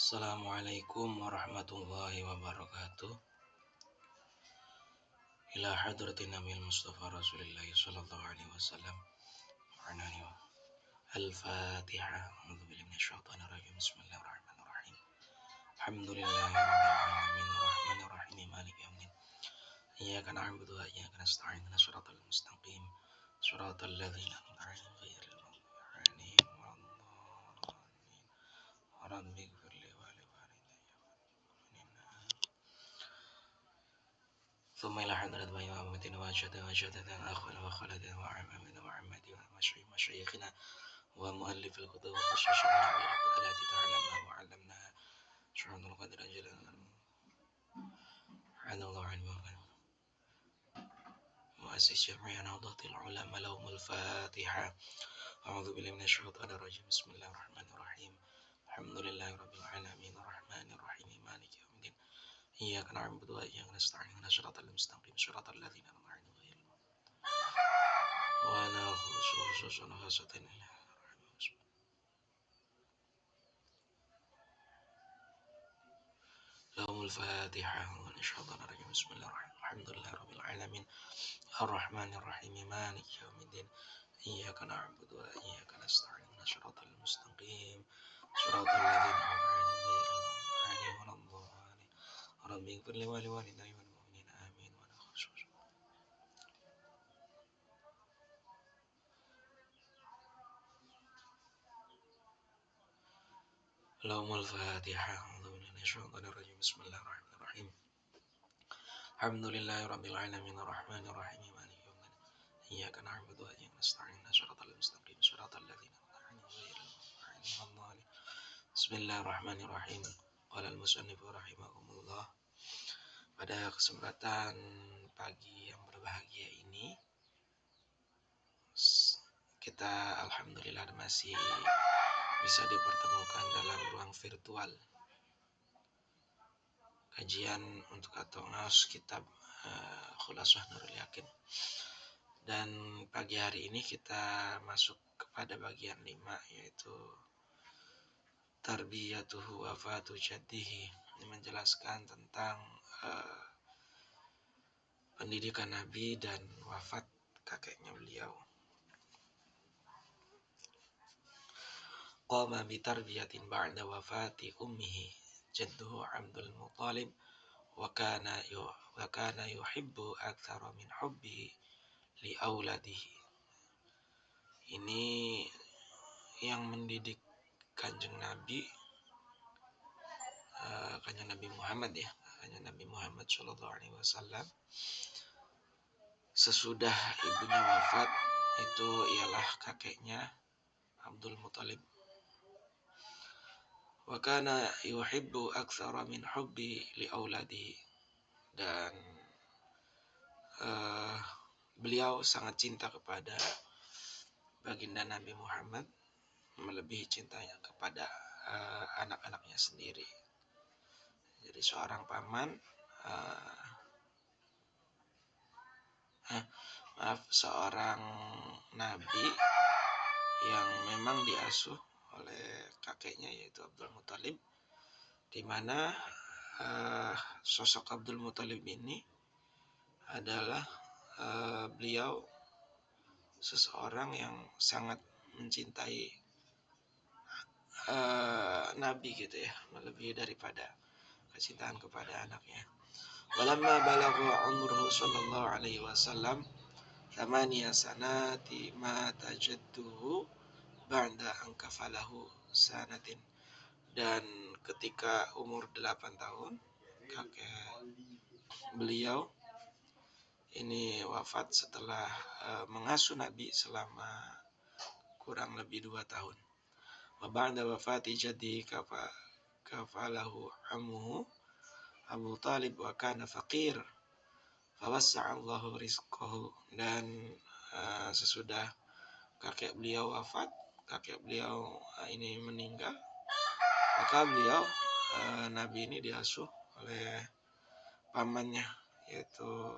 Assalamualaikum warahmatullahi wabarakatuh. Ila hadratin Nabil Mustafa Rasulullah sallallahu alaihi wasallam. Al-Fatihah. A'udzu billahi minasyaitonir rajim. Bismillahirrahmanirrahim. Alhamdulillahirabbil alamin arrahmanir rahim maliki yaumiddin. Iyyaka na'budu wa iyyaka nasta'in. Ihdinas siratal mustaqim. Shiratal ladzina an'amta 'alaihim ghairil maghdubi 'alaihim waladdallin. ثم إلى حضرة بين أمتنا وأجدادنا أخونا وخالدنا وعمامنا وعماتنا ومشايخنا ومؤلف الكتب وخصوصنا التي تعلمنا وعلمناها شهود القدر أجلنا عاد الله عنه مؤسس جمعية نهضة العلماء لهم الفاتحة. أعوذ بالله من الشيطان الرجيم. بسم الله الرحمن الرحيم. الحمد لله رب العالمين الرحمن الرحيم مالك يوم الدين. إياك نعبد وإياك نستعين اهدنا الصراط المستقيم صراط الذين أنعمت عليهم وأنا خصوصا خاصة لهم الفاتحة ونشهد الرجيم. بسم الله الرحمن الرحيم. الحمد لله رب العالمين الرحمن الرحيم مالك يوم الدين. إياك نعبد وإياك نستعين اهدنا الصراط المستقيم صراط الذين أنعمت عليهم ولا الضالين. رب اغفر لي ولوالدي والمؤمنين آمين. وأنا خصوصا لهم الفاتحة. أعوذ بالله من الشيطان الرجيم. بسم الله الرحمن الرحيم. الحمد لله رب العالمين الرحمن الرحيم مالك يوم الدين. إياك نعبد وإياك نستعين صراط المستقيم صراط الذين أنعمت عليهم غير المغضوب عليهم ولا الضالين. بسم الله الرحمن الرحيم. قال المصنف rahimahumullah. Pada kesempatan pagi yang berbahagia ini kita alhamdulillah masih bisa dipertemukan dalam ruang virtual kajian untuk atau ngaus kitab Khulasah Nurul Yakin. Dan pagi hari ini kita masuk kepada bagian 5, yaitu tarbiyatuhu wafatu jaddihi. Ini menjelaskan tentang pendidikan Nabi dan wafat kakeknya beliau. Qama bi tarbiyatin ba'da wafati ummihi jadduhu Abdul Muttalib wa kana yuhibbu aktsara min hubbihi li auladihi. Ini yang mendidik Kanjeng Nabi Muhammad ya, Kanjeng Nabi Muhammad sallallahu alaihi wasallam sesudah ibunya wafat itu ialah kakeknya Abdul Muttalib. Wa kana yuhibbu aktsara min hubbi li auladihi, dan beliau sangat cinta kepada baginda Nabi Muhammad melebihi cintanya kepada anak-anaknya sendiri. Jadi seorang paman seorang nabi yang memang diasuh oleh kakeknya yaitu Abdul Muttalib, di mana sosok Abdul Muttalib ini adalah beliau seseorang yang sangat mencintai Nabi gitu ya, melebihi daripada kecintaan kepada anaknya. Walamma balagha umruhu sallallahu alaihi wasallam 8 sanati mata jadduhu ba'da an kafalahu sanatin. Dan ketika umur 8 tahun kakek beliau ini wafat setelah mengasuh Nabi selama kurang lebih 2 tahun. Wa ba'da wafati jaddi kafalahu ammuhu Abu Talib wa kana faqir fawassa'allahu rizqahu. Dan sesudah kakek beliau wafat, kakek beliau ini meninggal, maka beliau Nabi ini diasuh oleh pamannya yaitu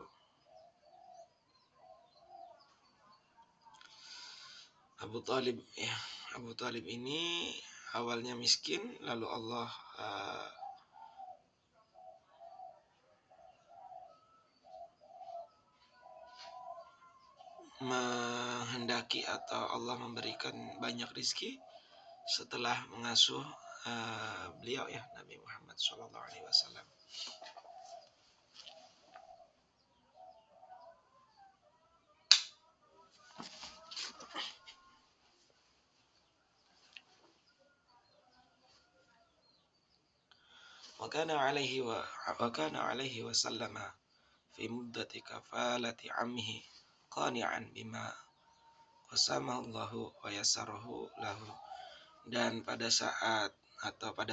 Abu Talib ya. Abu Talib ini awalnya miskin, lalu Allah menghendaki atau Allah memberikan banyak rizki setelah mengasuh beliau ya, Nabi Muhammad SAW. وكان عليه وسلم في مدة كفالة عمه قانعا بما قسمه الله ويسره له. Dan pada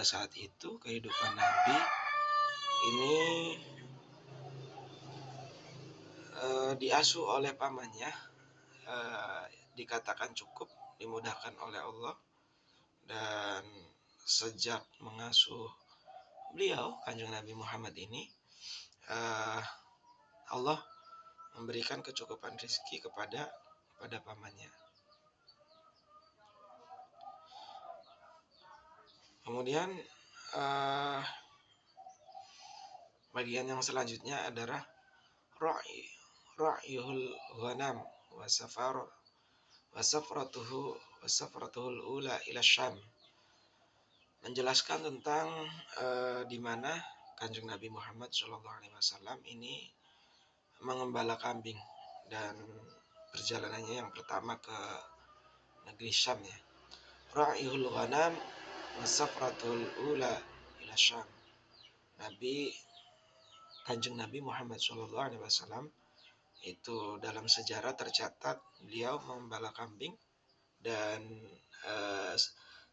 saat itu kehidupan Nabi ini diasuh oleh pamannya, dikatakan cukup, dimudahkan oleh Allah. Dan sejak mengasuh beliau Kanjeng Nabi Muhammad ini, Allah memberikan kecukupan rezeki kepada pamannya. Kemudian bagian yang selanjutnya adalah ra'yuhul ghanam wasafratuhul ula ila Syam. Menjelaskan tentang di mana Kanjeng Nabi Muhammad SAW ini mengembala kambing dan perjalanannya yang pertama ke negeri Syam ya. Ra'yuhul ghanam wasafratul ula ila Syam. Kanjeng Nabi Muhammad SAW itu dalam sejarah tercatat beliau mengembala kambing dan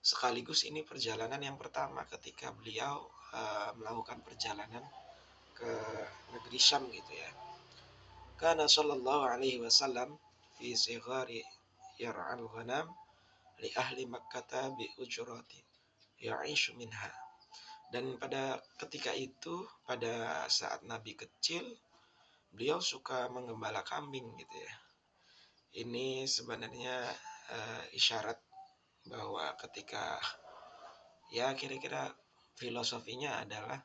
sekaligus ini perjalanan yang pertama ketika beliau melakukan perjalanan ke negeri Syam gitu ya. Kana sallallahu alaihi wasallam fi sighari yar'al ghanam li ahli Makkah bi ujrati ya'ishu minha. Dan pada ketika itu, pada saat Nabi kecil, beliau suka menggembala kambing gitu ya. Ini sebenarnya isyarat bahwa ketika ya kira-kira filosofinya adalah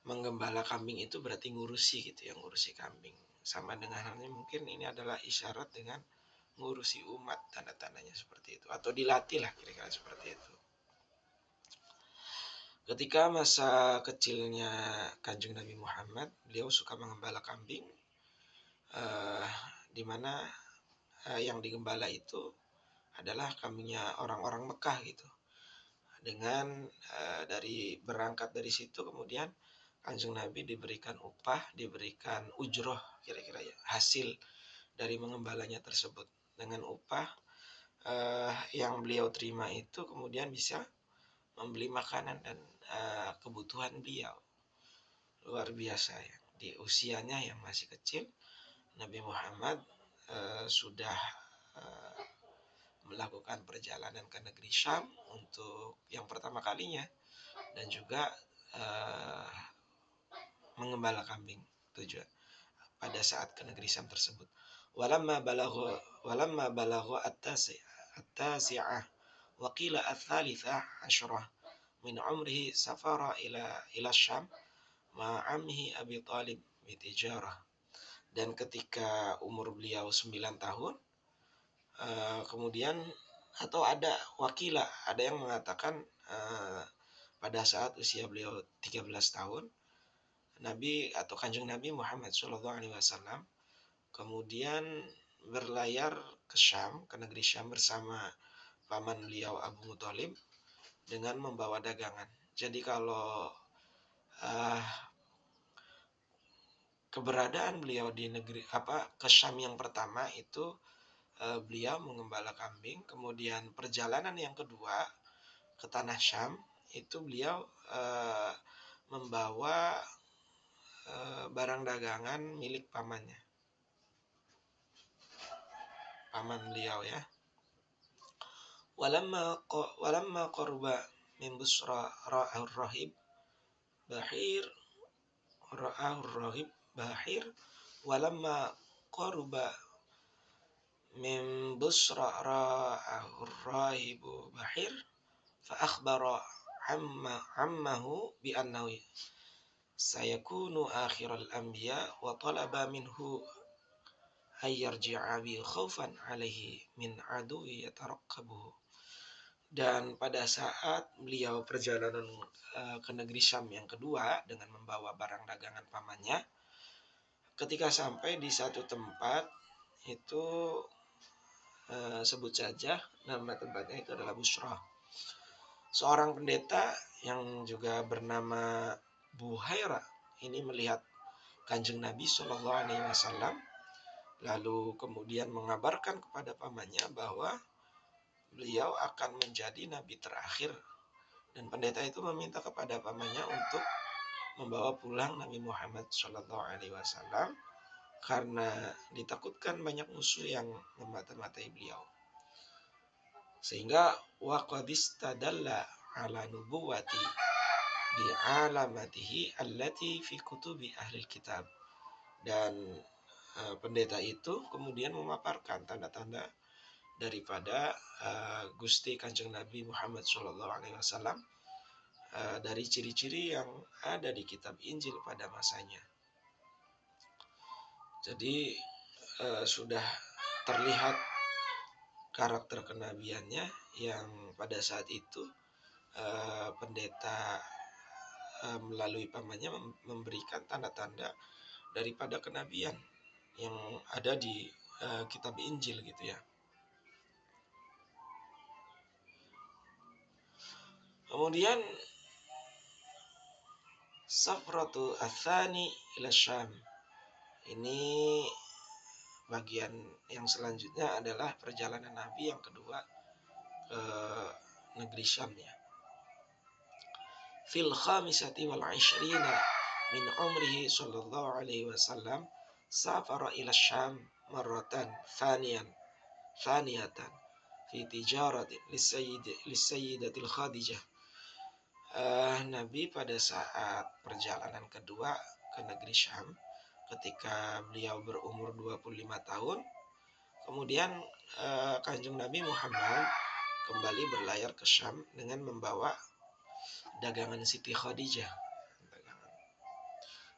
menggembala kambing itu berarti ngurusi gitu ya, ngurusi kambing. Sama dengan halnya mungkin ini adalah isyarat dengan ngurusi umat, tanda-tandanya seperti itu. Atau dilatih lah kira-kira seperti itu. Ketika masa kecilnya Kanjeng Nabi Muhammad, beliau suka mengembala kambing, di mana yang digembala itu adalah kambingnya orang-orang Mekah gitu. Dengan berangkat dari situ kemudian Kanjeng Nabi diberikan upah, diberikan ujroh kira-kira ya, hasil dari mengembalanya tersebut. Dengan upah yang beliau terima itu kemudian bisa membeli makanan dan kebutuhan beliau. Luar biasa ya. Di usianya yang masih kecil, Nabi Muhammad sudah melakukan perjalanan ke negeri Syam untuk yang pertama kalinya dan juga mengembala kambing tujuan pada saat ke negeri Syam tersebut. Walamma balagha at-tasi'ah wa qila ats-tsalitsah asyrah min umrihi safara ila Syam ma'amhi Abi Thalib bitijarah. Dan ketika umur beliau 9 tahun, kemudian atau ada yang mengatakan pada saat usia beliau 13 tahun, Nabi atau Kanjeng Nabi Muhammad SAW kemudian berlayar ke Syam, ke negeri Syam bersama paman beliau Abu Muthalib dengan membawa dagangan. Jadi kalau keberadaan beliau di negeri ke Syam yang pertama itu beliau mengembala kambing, kemudian perjalanan yang kedua ke tanah Syam itu beliau membawa barang dagangan milik paman beliau ya. Walamma qarba min Busra ra'ahur rahib bahir walamma qarba min busra ra'ahu rahibu bahir fa akhbara ammahu bi annahu sayakunu akhiral anbiya wa talaba minhu ay yarji'a bi khaufan alaihi min aduwi yatarakkabuhu. Dan pada saat beliau perjalanan ke negeri Syam yang kedua dengan membawa barang dagangan pamannya, ketika sampai di satu tempat itu sebut saja nama tempatnya itu adalah Busra. Seorang pendeta yang juga bernama Buhaira ini melihat Kanjeng Nabi Shallallahu Alaihi Wasallam, lalu kemudian mengabarkan kepada pamannya bahwa beliau akan menjadi nabi terakhir, dan pendeta itu meminta kepada pamannya untuk membawa pulang Nabi Muhammad Shallallahu Alaihi Wasallam karena ditakutkan banyak musuh yang memata-matai beliau. Sehingga waqadistadalla ala nubuwati bi alamatihi allati fi kutubi ahli kitab. Dan pendeta itu kemudian memaparkan tanda-tanda daripada Gusti Kanjeng Nabi Muhammad SAW dari ciri-ciri yang ada di kitab Injil pada masanya. Jadi sudah terlihat karakter kenabiannya yang pada saat itu pendeta melalui pamannya memberikan tanda-tanda daripada kenabian yang ada di kitab Injil gitu ya. Kemudian Safratu Athani ila Syam. Ini bagian yang selanjutnya adalah perjalanan Nabi yang kedua ke negeri Syam ya. Fil khamisati wal 'ishrina min umrihi sallallahu alaihi wasallam safara ila Syam marratan thaniyatan fi tijaratin lisayyidatil Khadijah. Nabi pada saat perjalanan kedua ke negeri Syam ketika beliau berumur 25 tahun, kemudian Kanjeng Nabi Muhammad kembali berlayar ke Syam dengan membawa dagangan Siti Khadijah.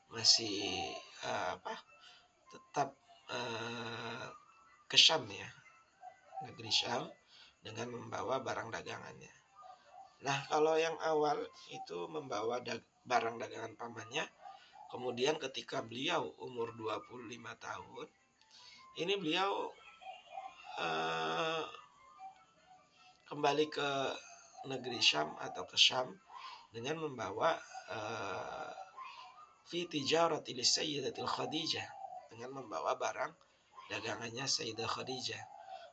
Masih tetap ke Syam ya, negeri Syam, dengan membawa barang dagangannya. Nah, kalau yang awal itu membawa barang dagangan pamannya, kemudian ketika beliau umur 25 tahun, ini beliau kembali ke negeri Syam atau ke Syam dengan membawa fi tijarati lisayyidatil Khadijah, dengan membawa barang dagangannya Sayyidah Khadijah.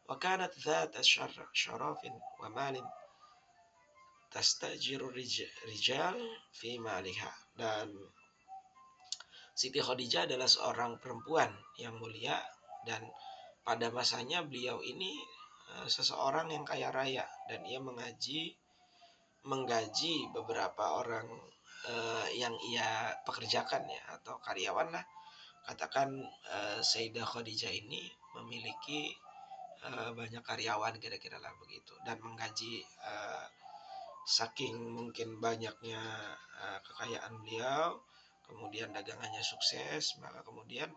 Wa kanat dzata syarafin wa malin tastajiru rijal fi maliha. Dan Siti Khadijah adalah seorang perempuan yang mulia, dan pada masanya beliau ini seseorang yang kaya raya, dan ia menggaji beberapa orang yang ia pekerjakan ya, atau karyawan lah. Katakan Sayyidah Khadijah ini memiliki banyak karyawan kira-kira lah begitu, dan menggaji saking mungkin banyaknya kekayaan beliau, kemudian dagangannya sukses, maka kemudian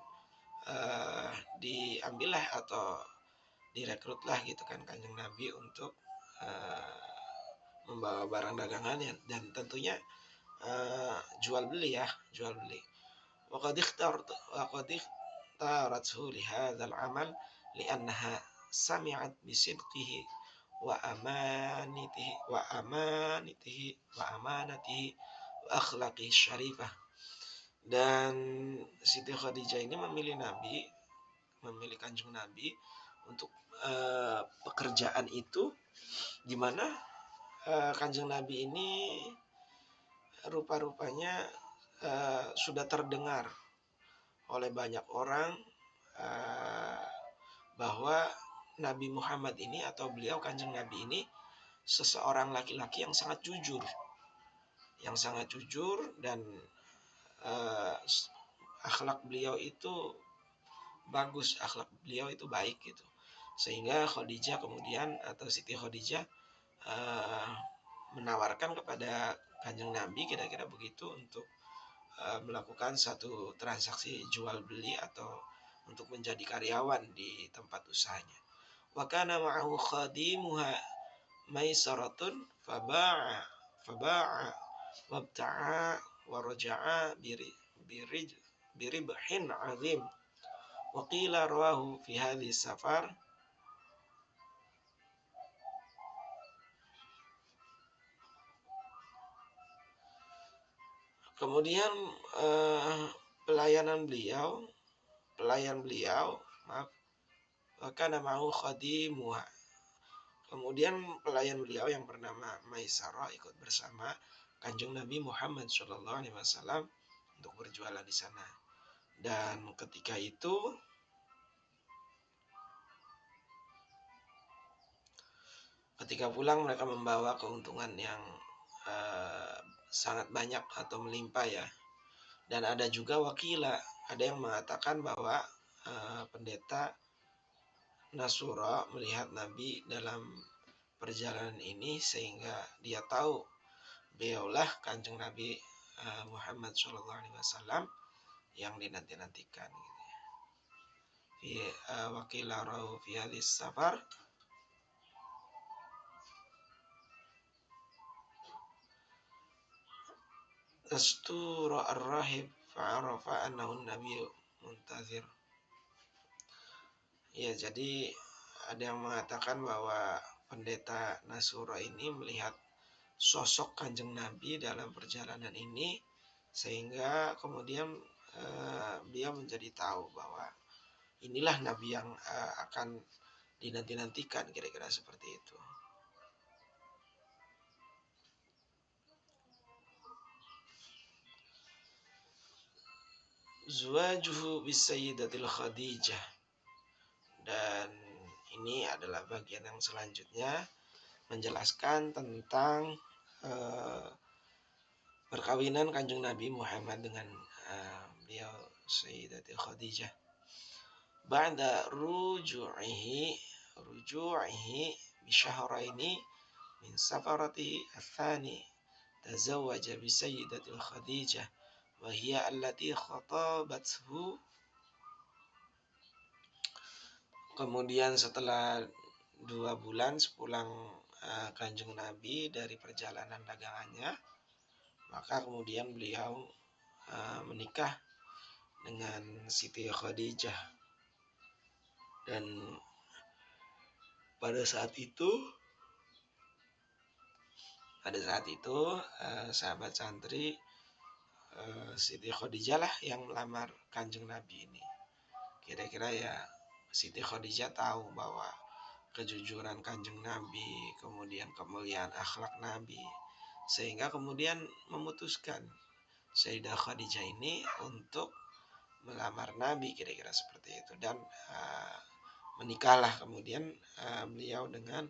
diambillah atau direkrutlah gitu kan Kanjeng Nabi untuk membawa barang dagangannya, dan tentunya jual beli. Waqad ikhtarathu li hadzal amal li'annaha sami'at bi sidqihi wa amanatihi wa akhlaqi syarifah. Dan Siti Khadijah ini memilih Kanjeng Nabi untuk pekerjaan itu, di mana Kanjeng Nabi ini rupa-rupanya sudah terdengar oleh banyak orang bahwa Nabi Muhammad ini atau beliau Kanjeng Nabi ini seseorang laki-laki yang sangat jujur, dan akhlak beliau itu bagus, akhlak beliau itu baik gitu. Sehingga Khadijah kemudian atau Siti Khadijah menawarkan kepada Kanjeng Nabi kira-kira begitu untuk melakukan satu transaksi jual beli atau untuk menjadi karyawan di tempat usahanya. Wa kana ma'ahu khadimuha maisaratun faba'a wabta'a wa raja'a biribhin 'azim. Wa qila rawahu fi hadhihi safar. Kemudian pelayan beliau, maaf, kana ma'ahu khadimuha. Kemudian pelayan beliau yang bernama Maisarah ikut bersama Kanjeng Nabi Muhammad SAW untuk berjualan di sana. Dan ketika pulang mereka membawa keuntungan yang sangat banyak atau melimpah ya. Dan ada juga ada yang mengatakan bahwa pendeta Nasura melihat Nabi dalam perjalanan ini sehingga dia tahu beliaulah Kanjeng Nabi Muhammad SAW yang dinanti-nantikan. Wakila rahu fi hadis safar. Astura ar-rahib fa'arafa annahu nabiyyu muntazir. Ya, jadi ada yang mengatakan bahwa pendeta Nasura ini melihat sosok Kanjeng Nabi dalam perjalanan ini sehingga kemudian dia menjadi tahu bahwa inilah Nabi yang akan dinanti-nantikan, kira-kira seperti itu. Zuwajuhu bisayyidatil Khadijah. Dan ini adalah bagian yang selanjutnya menjelaskan tentang perkawinan Kanjeng Nabi Muhammad dengan beliau Sayyidatul Khadijah. Ba'da ruju'ihi bisyahraini min safarati ats-tsani tazawwaja bi Sayyidatul Khadijah wa hiya allati khatabathu. Kemudian setelah 2 bulan sepulang Kanjeng Nabi dari perjalanan dagangannya, maka kemudian beliau menikah dengan Siti Khadijah. Dan pada saat itu sahabat santri Siti Khadijah lah yang melamar Kanjeng Nabi ini. Kira-kira ya Siti Khadijah tahu bahwa kejujuran Kanjeng Nabi, kemudian kemuliaan akhlak Nabi, sehingga kemudian memutuskan Sayyidah Khadijah ini untuk melamar Nabi, kira-kira seperti itu. Dan menikahlah kemudian beliau dengan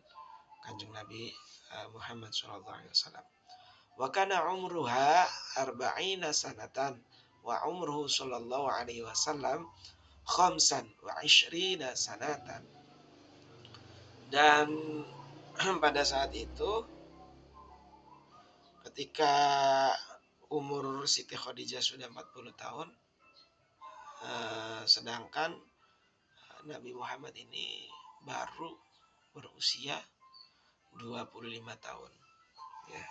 Kanjeng Nabi Muhammad SAW. Wa kana umruha arba'ina sanatan wa umruhu sallallahu alaihi wasallam khamsan wa ishrina sanatan. Dan pada saat itu ketika umur Siti Khadijah sudah 40 tahun, sedangkan Nabi Muhammad ini baru berusia 25 tahun. Ya,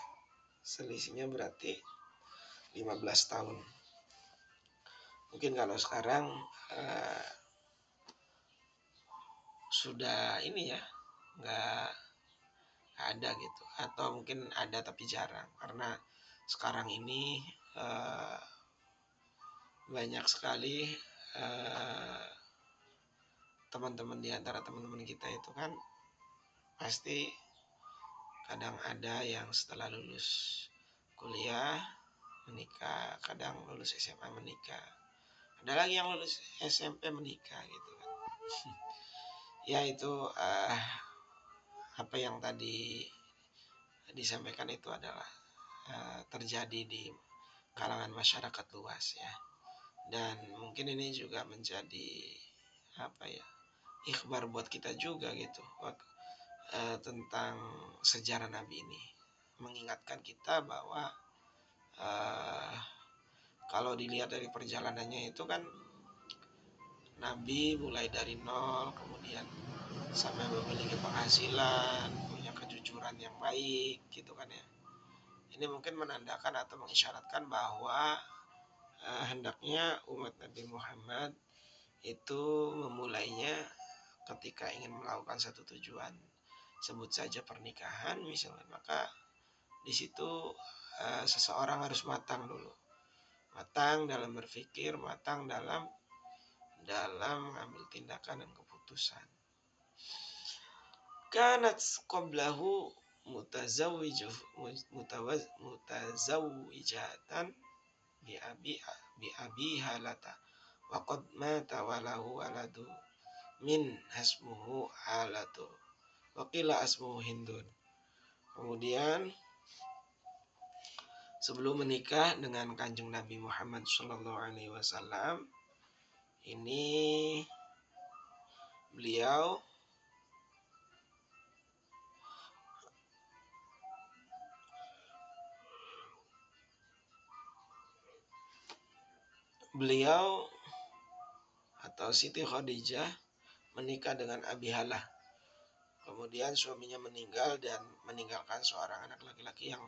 selisihnya berarti 15 tahun. Mungkin kalau sekarang sudah ini ya, nggak ada gitu. Atau mungkin ada tapi jarang. Karena sekarang ini banyak sekali teman-teman di antara teman-teman kita itu kan pasti kadang ada yang setelah lulus kuliah menikah, kadang lulus SMA menikah, ada lagi yang lulus SMP menikah gitu kan. Ya itu apa yang tadi disampaikan itu adalah terjadi di kalangan masyarakat luas ya. Dan mungkin ini juga menjadi ikhbar buat kita juga gitu tentang sejarah Nabi ini, mengingatkan kita bahwa kalau dilihat dari perjalanannya itu kan Nabi mulai dari nol, kemudian sampai memiliki penghasilan, punya kejujuran yang baik gitu kan ya. Ini mungkin menandakan atau mengisyaratkan bahwa hendaknya umat Nabi Muhammad itu memulainya ketika ingin melakukan satu tujuan, sebut saja pernikahan misalnya, maka di situ seseorang harus matang dulu, matang dalam berpikir, matang dalam mengambil tindakan dan keputusan. Kanat qablahu mutazawwijatan bi abi halata wa qad mata walahu waladu min hasmuhu halatu wa qila asmuhu hindun. Kemudian sebelum menikah dengan Kanjeng Nabi Muhammad SAW, ini beliau atau Siti Khadijah menikah dengan Abi Halah. Kemudian suaminya meninggal dan meninggalkan seorang anak laki-laki yang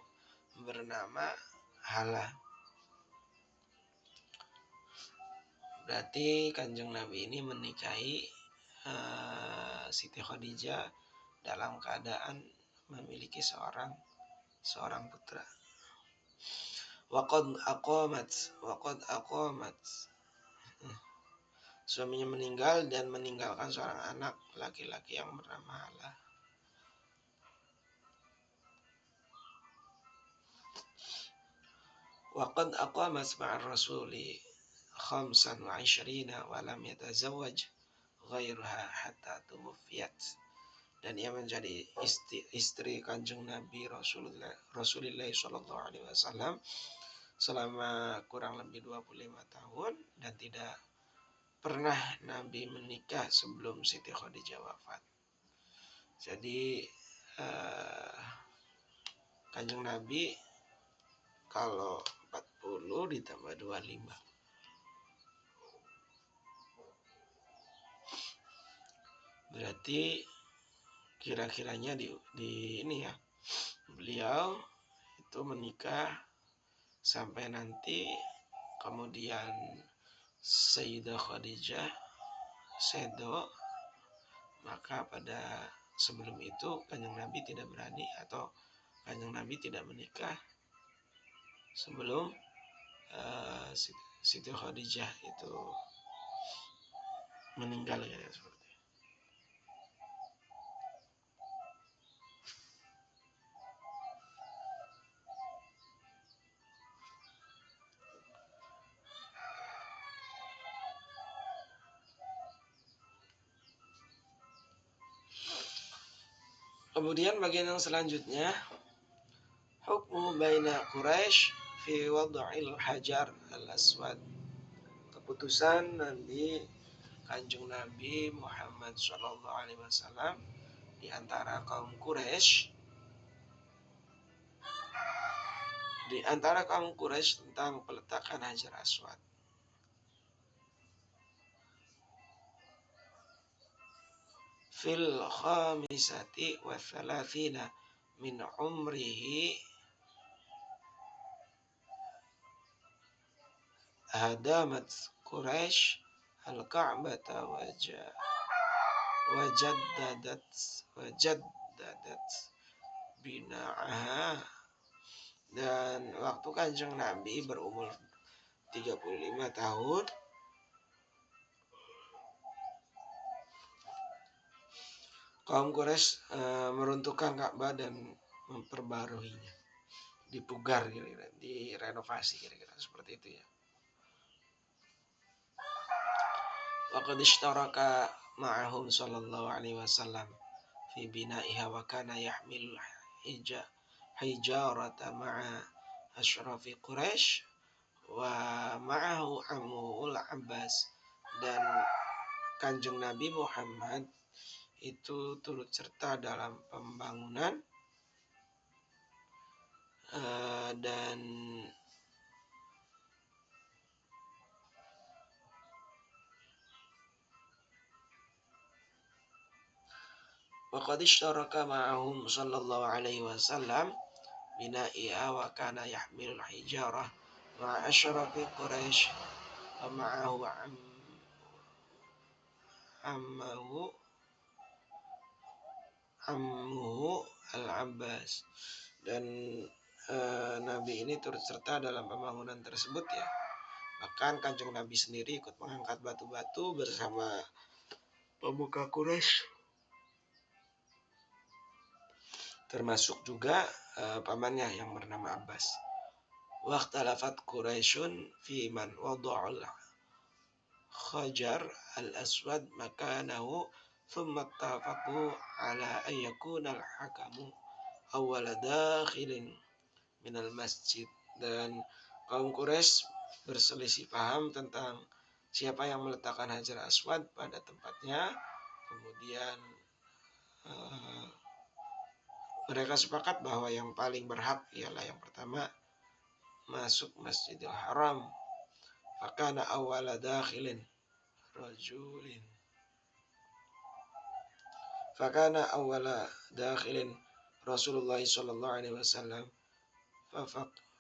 bernama Halah. Berarti Kanjeng Nabi ini menikahi Siti Khadijah dalam keadaan memiliki seorang putra. Waqad aqamat. Suaminya meninggal dan meninggalkan seorang anak laki-laki yang bernama Halah. Waqad aqamat ma'ar rasuli 25 wa lam yatazawwaj ghairaha hatta tuwfiyat. Dan ia menjadi istri Kanjeng Nabi Rasulullah SAW selama kurang lebih 25 tahun dan tidak pernah Nabi menikah sebelum Siti Khadijah wafat. Jadi Kanjeng Nabi kalau 40 ditambah 25. Berarti kira-kiranya di ini ya, beliau itu menikah sampai nanti kemudian Sayyidah Khadijah sedo, maka pada sebelum itu Kanjeng Nabi tidak berani atau Kanjeng Nabi tidak menikah sebelum Siti Khadijah itu meninggal ya seperti. Kemudian bagian yang selanjutnya, hukmu baina Quraisy fi wad'il hajar al-aswad. Keputusan Nabi Kanjeng Nabi Muhammad SAW di antara kaum Quraisy tentang peletakan Hajar Aswad. Fil khamisati wa thalathina min umrihi hadamat Quraisy al-Ka'bata wajaddadat bina'aha. Dan waktu Kanjeng Nabi berumur 35 tahun, kaum Quraisy meruntuhkan Ka'bah dan memperbaruinya, dipugar kira-kira, direnovasi kira-kira seperti itu ya. Waqad ishtaraka ma'ahum sallallahu alaihi wasallam fi bina'iha wa kana yahmil hijarata ma'a asyrafi Quraisy wa ma'ahu Ammul Abbas. Dan Kanjeng Nabi Muhammad itu turut serta dalam pembangunan dan waqad ishtaraka ma'ahum sallallahu alaihi wasallam bina'iha wa kana yahmilul hijarah ma'a asyrafi Quraisy wa ma'ahu ammuhu al-Abbas. Dan Nabi ini turut serta dalam pembangunan tersebut ya. Bahkan Kanjeng Nabi sendiri ikut mengangkat batu-batu bersama pemuka Quraisy, termasuk juga pamannya yang bernama Abbas. Waqtalafat Quraisyun fi man wada'ul khajar al-aswad makanahu thumma ittafaqu ala an yakuna al-hakamu awwala dakhilin minal masjid. Dan kaum Quraisy berselisih paham tentang siapa yang meletakkan Hajar Aswad pada tempatnya. Kemudian mereka sepakat bahwa yang paling berhak ialah yang pertama masuk Masjidil Haram. Fakana awwala dakhilin rajulin. Fakana awwala dakhilin Rasulullah sallallahu alaihi wasallam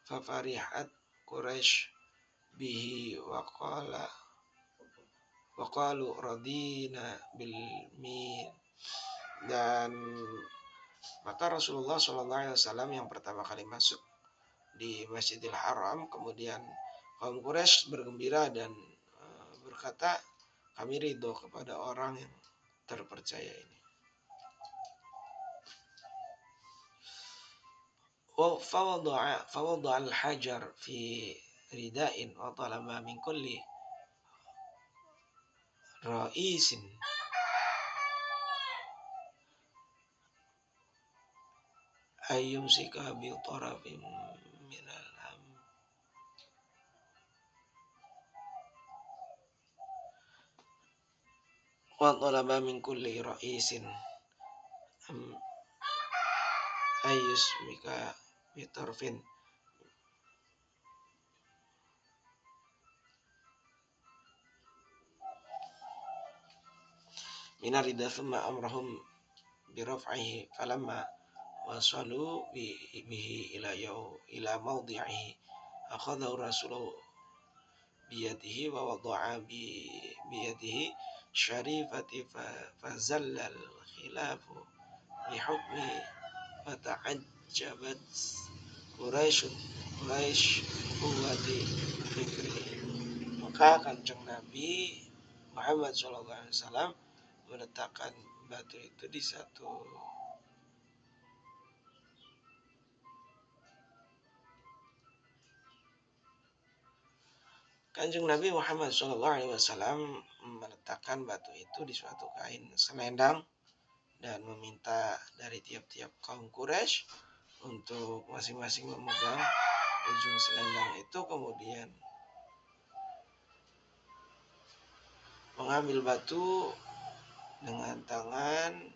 fafarihat Quraisy bihi waqalu radina bil min. Dan maka Rasulullah sallallahu alaihi wasallam yang pertama kali masuk di Masjidil Haram, kemudian kaum Quraisy bergembira dan berkata, kami ridho kepada orang yang terpercaya ini. فوضع الحجر في رداء وطلب من كل رئيس أن يمسك بطرف من الهم وطلب من كل رئيس أن يمسك بطرف من الرداء ثم أمرهم برفعه فلما وصلوا به إلى موضعه أخذه الرسول بيده ووضع بيده الشريفة فزل الخلاف بحكمه فتعجبت قريش قوة فكره. Maka Kanjeng Nabi Muhammad SAW meletakkan batu itu di satu Kanjeng Nabi Muhammad SAW meletakkan batu itu di suatu kain selendang dan meminta dari tiap-tiap kaum Quraisy untuk masing-masing memegang ujung selendang itu, kemudian mengambil batu dengan tangan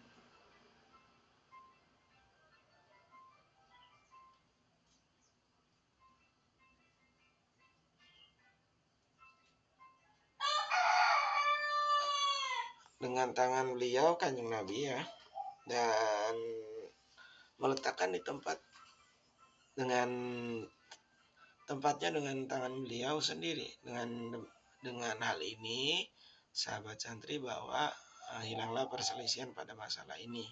beliau Kanjeng Nabi ya, dan meletakkan di tempatnya dengan tangan beliau sendiri. Dengan hal ini sahabat santri bahwa hilanglah perselisihan pada masalah ini,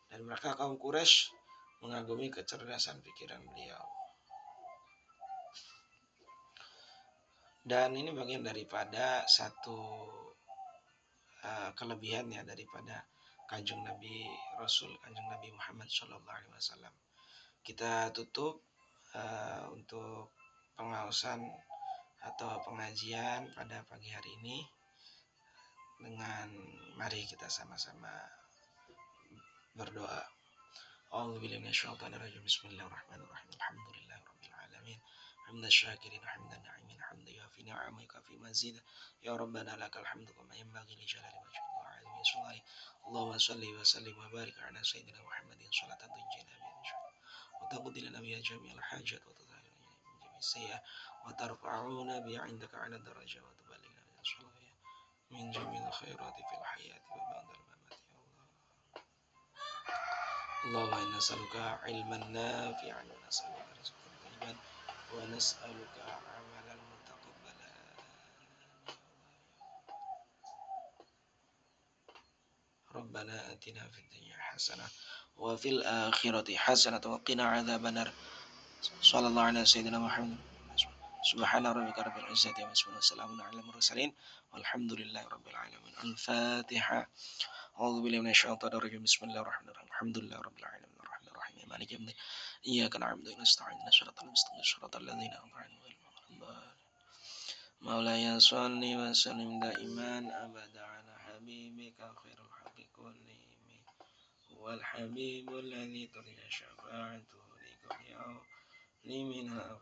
dan mereka kaum Quraisy mengagumi kecerdasan pikiran beliau. Dan ini bagian daripada satu kelebihannya daripada Kanjeng Nabi Muhammad SAW. Kita tutup untuk pengausan atau pengajian pada pagi hari ini dengan mari kita sama-sama berdoa. A'udzubillahi minasyaitonir rajim. Bismillahirrahmanirrahim. Alhamdulillahirabbil alamin. Hamdan syakirin hamdan na'imin hamdan yafi ni'amika fi mazid. Ya Rabbana lakal hamdu kama yanbaghi li jalali wajhika. اللهم صل وسلم وبارك على سيدنا محمد صلاة تنجينا بها من شر وتقضي لنا بها جميع الحاجات وتطهرنا من جميع السيئات وترفعنا بها عندك على الدرجة وتبلغنا بها الصلاة من جميع الخيرات في الحياة وبعد الممات يا الله. اللهم إنا نسألك علما نافعا ونسألك رزقا طيبا ونسألك عملا متقبلا. ربنا آتنا في الدنيا حسنة وفي الآخرة حسنة وقنا عذاب النار. صلى الله على سيدنا محمد. سبحان ربك رب العزة عما يصفون وسلام على المرسلين والحمد لله رب العالمين. الفاتحة. أعوذ بالله من الشيطان الرجيم. بسم الله الرحمن الرحيم. الحمد لله رب العالمين الرحمن الرحيم مالك يوم الدين إياك نعبد وإياك نستعين اهدنا الصراط المستقيم صراط الذين أنعمت عليهم غير المغضوب عليهم. مولاي صل وسلم دائما أبدا على حبيبك خير الخلق كلهم هو الحبيب الذي ترجى شفاعته لكل يوم منها